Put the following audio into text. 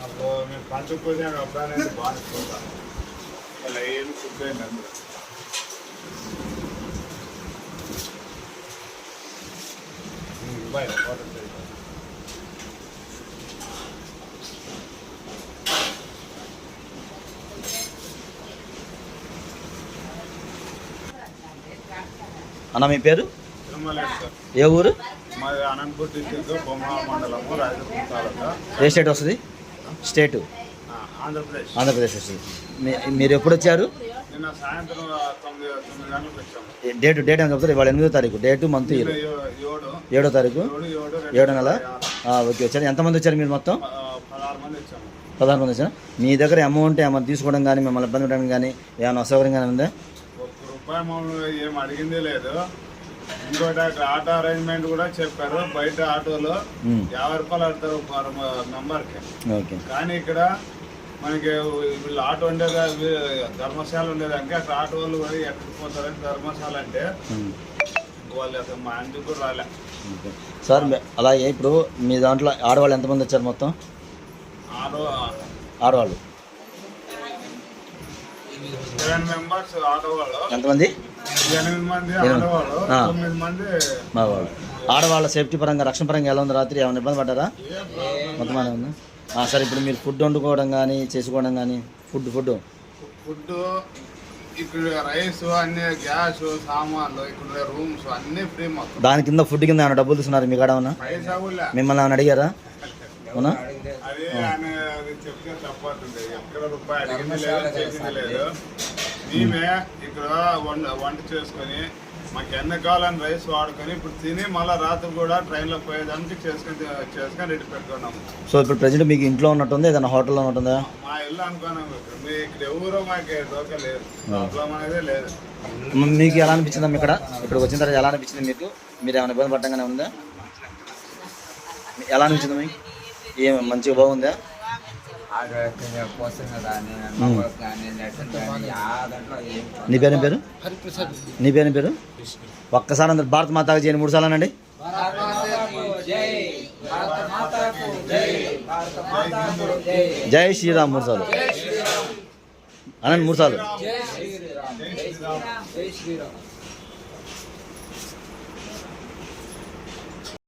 అప్పుడు మేము పంచుకునే అప్పుడు బాగా ఇలా ఏమి ఫుడ్ అయింది అందరూ బయట అన్న మీ పేరు? ఏ ఊరు? మాది అనంతపూర్ డిస్ట్రిక్ట్ బొమ్మ మండలము రాజకీయ తాలూకా. ఏ స్టేట్ వస్తుంది? స్టేటు ఆంధ్రప్రదేశ్. ఆంధ్రప్రదేశ్ వస్తుంది. మీరు ఎప్పుడు వచ్చారు? నిన్న సాయంత్రం 9 గంటలకు వచ్చాము. డేట్ ఏమని చెప్తారు? ఇవాళ 8వ తారీఖు, డేటు మంత్ 7వ తారీఖు 7 నెల. ఓకే, వచ్చారు. ఎంతమంది వచ్చారు మీరు మొత్తం? 16 మంది వచ్చాము. 16 మంది వచ్చారు. మీ దగ్గర అమౌంట్ ఏమైనా తీసుకోవడం కానీ మిమ్మల్ని ఇబ్బంది పెట్టడం కానీ ఏమైనా అసౌకర్యంగా ఉందా? ₹1 మమ్మల్ని ఏం అడిగిందే లేదు. ఇంకోటి అక్కడ ఆటో అరేంజ్మెంట్ కూడా చెప్పారు. బయట ఆటోలో ₹50 ఆడతారు పర్ మెంబర్కి. ఓకే, కానీ ఇక్కడ మనకి వీళ్ళు ఆటో ఉండేది ధర్మశాల ఉండేదానికి అక్కడ ఆటో వాళ్ళు కూడా ఎక్కడికి పోతారని ధర్మశాల అంటే వాళ్ళు అసలు మా ఇంటికి కూడా రాలే. సార్ అలాగే ఇప్పుడు మీ దాంట్లో ఆడవాళ్ళు ఎంతమంది వచ్చారు మొత్తం? ఆడవాళ్ళు 7 మెంబర్స్ ఆడవాళ్ళు. ఎంతమంది? 8 మంది ఆడవాళ్ళు, 9 మంది మగవాళ్ళు. ఆడవాళ్ళ సేఫ్టీ పరంగా రక్షణ పరంగా ఎలా ఉంది? రాత్రి ఏమైనా ఇబ్బంది పడ్డారా? మొత్తం అనే ఉందా? సరే, ఇప్పుడు మీరు ఫుడ్ వండుకోవడం కానీ చేసుకోవడం కానీ ఫుడ్ ఇక్కడ రైస్ అన్ని గ్యాస్ సామాన్లు ఇక్కడ రూమ్స్ అన్ని ఫ్రీ మొత్తం. దాని కింద ఫుడ్ కింద ఏమైనా డబ్బులు తీసుకున్నారు మీ కాడ? ఏమన్నా పైసా కూడా మిమ్మల్ని ఏమైనా అడిగారా? అవునా? అదే అది చెప్తే తప్పవుతుంది. ఎక్కడ రూపాయి అడిగింది లేదు, చేసింది లేదు. మేమే ఇక్కడ వంట చేసుకొని మాకు ఎన్ని కావాలని రైస్ వాడుకొని ఇప్పుడు తిని మళ్ళీ రాత్రి కూడా ట్రైన్లో పోయేదానికి చేసుకొని రెడీ పెట్టుకున్నాము. సో ఇప్పుడు ప్రజెంట్ మీకు ఇంట్లో ఉన్నట్టుంది, ఏదైనా హోటల్లో ఉన్నట్టుందా? మా ఇల్లు అనుకున్నాము. ఇక్కడ ఎవరో మాకు దోక లేదు, ప్రాబ్లం అనేది లేదు. మీకు ఎలా అనిపించిందా? ఇక్కడ ఇక్కడికి వచ్చిన తర్వాత ఎలా అనిపించింది మీకు? మీరు ఏమైనా ఇబ్బంది పడ్డంగానే ఉందా? ఎలా అనిపించింది మీకు? ఏం మంచిగా బాగుందా? నీ పేరు? నీ పేరు? ఒక్కసారి అందరు భారత మాతాకు చేయండి 3 సార్లు అనండి. జై శ్రీరామ్ 3 సార్లు అనండి. 3 సార్లు.